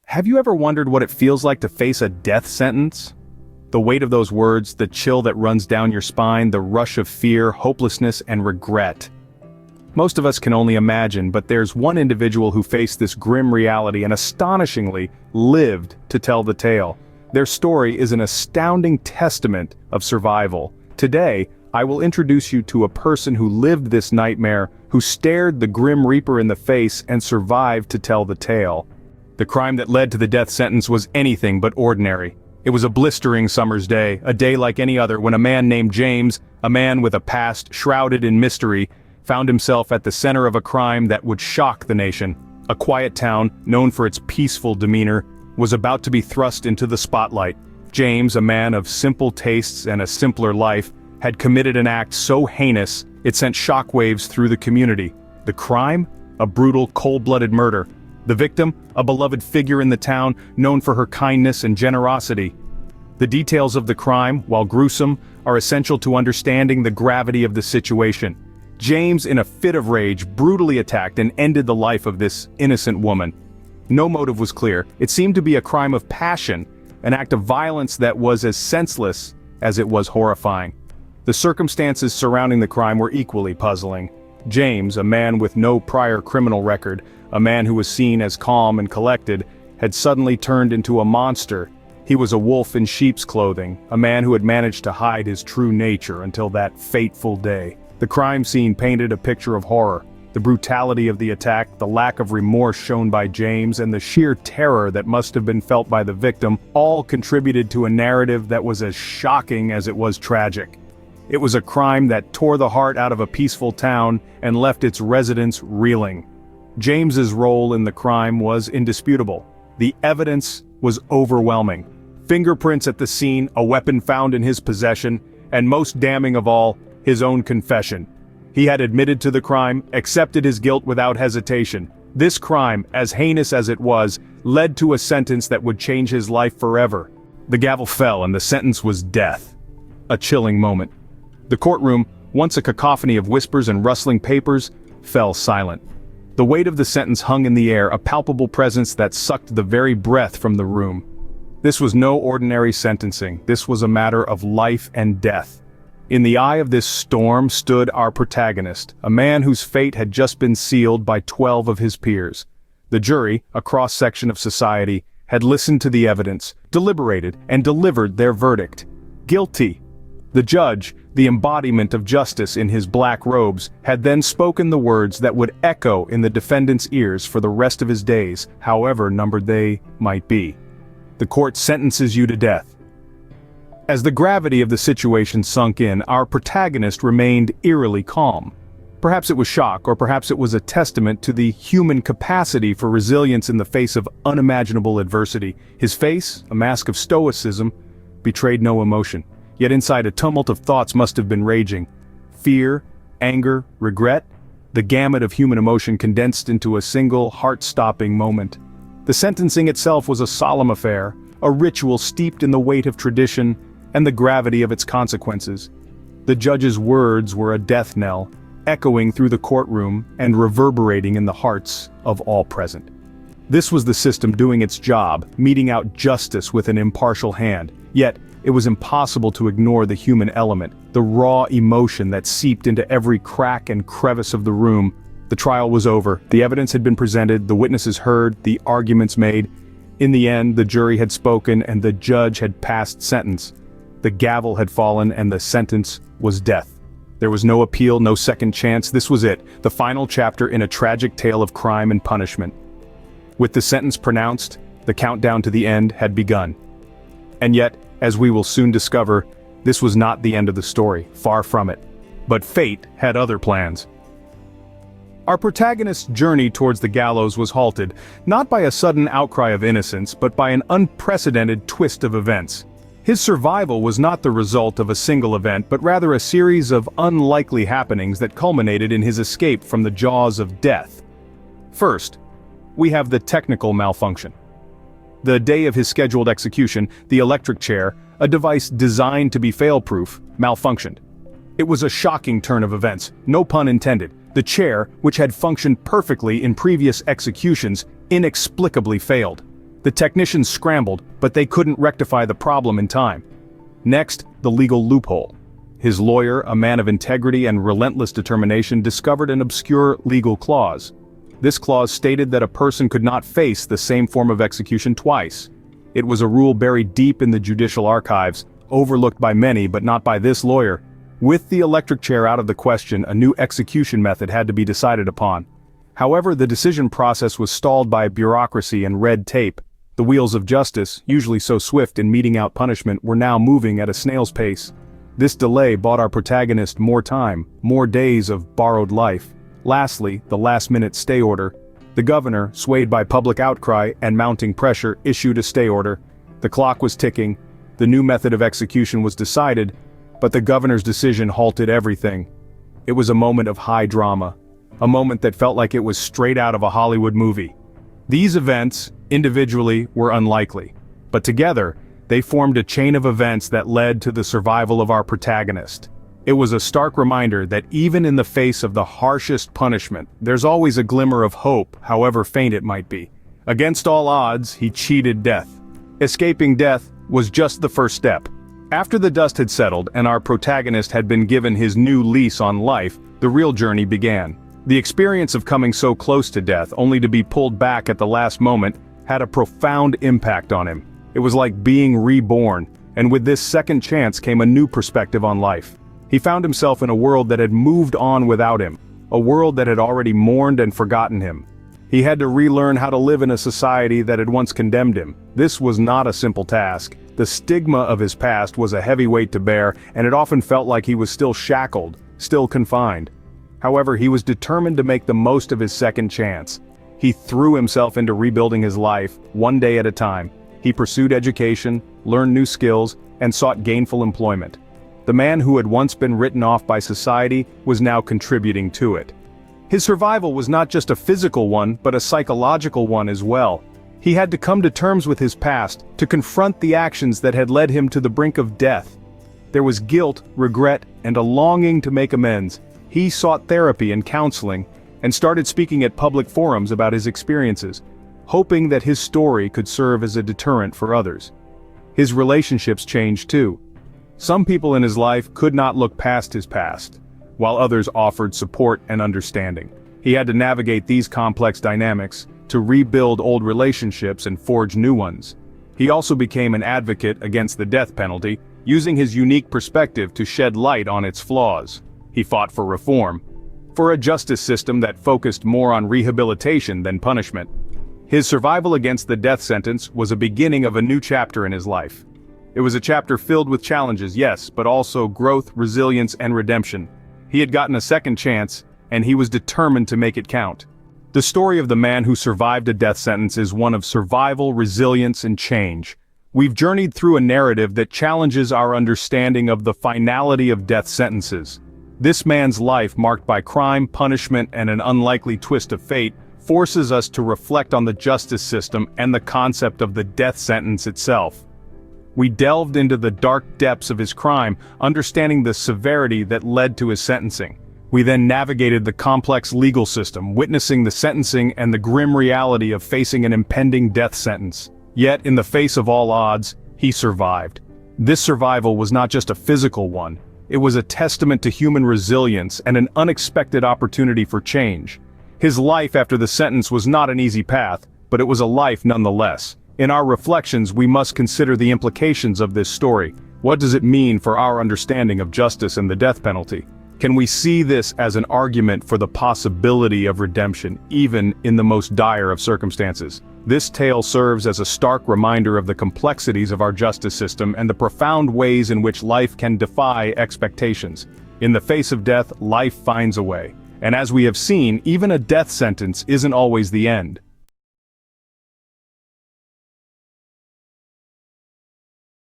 Have you ever wondered what it feels like to face a death sentence? The weight of those words, the chill that runs down your spine, the rush of fear, hopelessness, and regret. Most of us can only imagine, but there's one individual who faced this grim reality and astonishingly lived to tell the tale. Their story is an astounding testament of survival. Today, I will introduce you to a person who lived this nightmare, who stared the Grim Reaper in the face and survived to tell the tale. The crime that led to the death sentence was anything but ordinary. It was a blistering summer's day, a day like any other, when a man named James, a man with a past shrouded in mystery, found himself at the center of a crime that would shock the nation. A quiet town, known for its peaceful demeanor, was about to be thrust into the spotlight. James, a man of simple tastes and a simpler life, had committed an act so heinous it sent shockwaves through the community. The crime? A brutal, cold-blooded murder. The victim? A beloved figure in the town, known for her kindness and generosity. The details of the crime, while gruesome, are essential to understanding the gravity of the situation. James, in a fit of rage, brutally attacked and ended the life of this innocent woman. No motive was clear. It seemed to be a crime of passion, an act of violence that was as senseless as it was horrifying. The circumstances surrounding the crime were equally puzzling. James, a man with no prior criminal record, a man who was seen as calm and collected, had suddenly turned into a monster. He was a wolf in sheep's clothing, a man who had managed to hide his true nature until that fateful day. The crime scene painted a picture of horror. The brutality of the attack, the lack of remorse shown by James, and the sheer terror that must have been felt by the victim all contributed to a narrative that was as shocking as it was tragic. It was a crime that tore the heart out of a peaceful town and left its residents reeling. James's role in the crime was indisputable. The evidence was overwhelming. Fingerprints at the scene, a weapon found in his possession, and most damning of all, his own confession. He had admitted to the crime, accepted his guilt without hesitation. This crime, as heinous as it was, led to a sentence that would change his life forever. The gavel fell and the sentence was death. A chilling moment. The courtroom, once a cacophony of whispers and rustling papers, fell silent. The weight of the sentence hung in the air, a palpable presence that sucked the very breath from the room. This was no ordinary sentencing. This was a matter of life and death. In the eye of this storm stood our protagonist, a man whose fate had just been sealed by 12 of his peers. The jury, a cross-section of society, had listened to the evidence, deliberated, and delivered their verdict. Guilty. The judge, the embodiment of justice in his black robes, had then spoken the words that would echo in the defendant's ears for the rest of his days, however numbered they might be. The court sentences you to death. As the gravity of the situation sunk in, our protagonist remained eerily calm. Perhaps it was shock, or perhaps it was a testament to the human capacity for resilience in the face of unimaginable adversity. His face, a mask of stoicism, betrayed no emotion. Yet inside a tumult of thoughts must have been raging. Fear, anger, regret, the gamut of human emotion condensed into a single, heart-stopping moment. The sentencing itself was a solemn affair, a ritual steeped in the weight of tradition and the gravity of its consequences. The judge's words were a death knell, echoing through the courtroom and reverberating in the hearts of all present. This was the system doing its job, meting out justice with an impartial hand. Yet, it was impossible to ignore the human element, the raw emotion that seeped into every crack and crevice of the room. The trial was over, the evidence had been presented, the witnesses heard, the arguments made. In the end, the jury had spoken and the judge had passed sentence. The gavel had fallen and the sentence was death. There was no appeal, no second chance. This was it, the final chapter in a tragic tale of crime and punishment. With the sentence pronounced, the countdown to the end had begun. And yet, as we will soon discover, this was not the end of the story, far from it. But fate had other plans. Our protagonist's journey towards the gallows was halted, not by a sudden outcry of innocence, but by an unprecedented twist of events. His survival was not the result of a single event, but rather a series of unlikely happenings that culminated in his escape from the jaws of death. First, we have the technical malfunction. The day of his scheduled execution, the electric chair, a device designed to be fail-proof, malfunctioned. It was a shocking turn of events, no pun intended. The chair, which had functioned perfectly in previous executions, inexplicably failed. The technicians scrambled, but they couldn't rectify the problem in time. Next, the legal loophole. His lawyer, a man of integrity and relentless determination, discovered an obscure legal clause. This clause stated that a person could not face the same form of execution twice. It was a rule buried deep in the judicial archives, overlooked by many but not by this lawyer. With the electric chair out of the question, a new execution method had to be decided upon. However, the decision process was stalled by bureaucracy and red tape. The wheels of justice, usually so swift in meting out punishment, were now moving at a snail's pace. This delay bought our protagonist more time, more days of borrowed life. Lastly, the last-minute stay order. The governor, swayed by public outcry and mounting pressure, issued a stay order. The clock was ticking. The new method of execution was decided, but the governor's decision halted everything. It was a moment of high drama. A moment that felt like it was straight out of a Hollywood movie. These events, individually, were unlikely, but together, they formed a chain of events that led to the survival of our protagonist. It was a stark reminder that even in the face of the harshest punishment, there's always a glimmer of hope, however faint it might be. Against all odds, he cheated death. Escaping death was just the first step. After the dust had settled and our protagonist had been given his new lease on life, the real journey began. The experience of coming so close to death, only to be pulled back at the last moment, had a profound impact on him. It was like being reborn, and with this second chance came a new perspective on life. He found himself in a world that had moved on without him, a world that had already mourned and forgotten him. He had to relearn how to live in a society that had once condemned him. This was not a simple task. The stigma of his past was a heavy weight to bear, and it often felt like he was still shackled, still confined. However, he was determined to make the most of his second chance. He threw himself into rebuilding his life, one day at a time. He pursued education, learned new skills, and sought gainful employment. The man who had once been written off by society was now contributing to it. His survival was not just a physical one, but a psychological one as well. He had to come to terms with his past, to confront the actions that had led him to the brink of death. There was guilt, regret, and a longing to make amends. He sought therapy and counseling, and started speaking at public forums about his experiences, hoping that his story could serve as a deterrent for others. His relationships changed too. Some people in his life could not look past his past, while others offered support and understanding. He had to navigate these complex dynamics, to rebuild old relationships and forge new ones. He also became an advocate against the death penalty, using his unique perspective to shed light on its flaws. He fought for reform, for a justice system that focused more on rehabilitation than punishment. His survival against the death sentence was a beginning of a new chapter in his life. It was a chapter filled with challenges, yes, but also growth, resilience, and redemption. He had gotten a second chance, and he was determined to make it count. The story of the man who survived a death sentence is one of survival, resilience, and change. We've journeyed through a narrative that challenges our understanding of the finality of death sentences. This man's life, marked by crime, punishment, and an unlikely twist of fate, forces us to reflect on the justice system and the concept of the death sentence itself. We delved into the dark depths of his crime, understanding the severity that led to his sentencing. We then navigated the complex legal system, witnessing the sentencing and the grim reality of facing an impending death sentence. Yet, in the face of all odds, he survived. This survival was not just a physical one. It was a testament to human resilience and an unexpected opportunity for change. His life after the sentence was not an easy path, but it was a life nonetheless. In our reflections, we must consider the implications of this story. What does it mean for our understanding of justice and the death penalty? Can we see this as an argument for the possibility of redemption, even in the most dire of circumstances? This tale serves as a stark reminder of the complexities of our justice system and the profound ways in which life can defy expectations. In the face of death, life finds a way. And as we have seen, even a death sentence isn't always the end.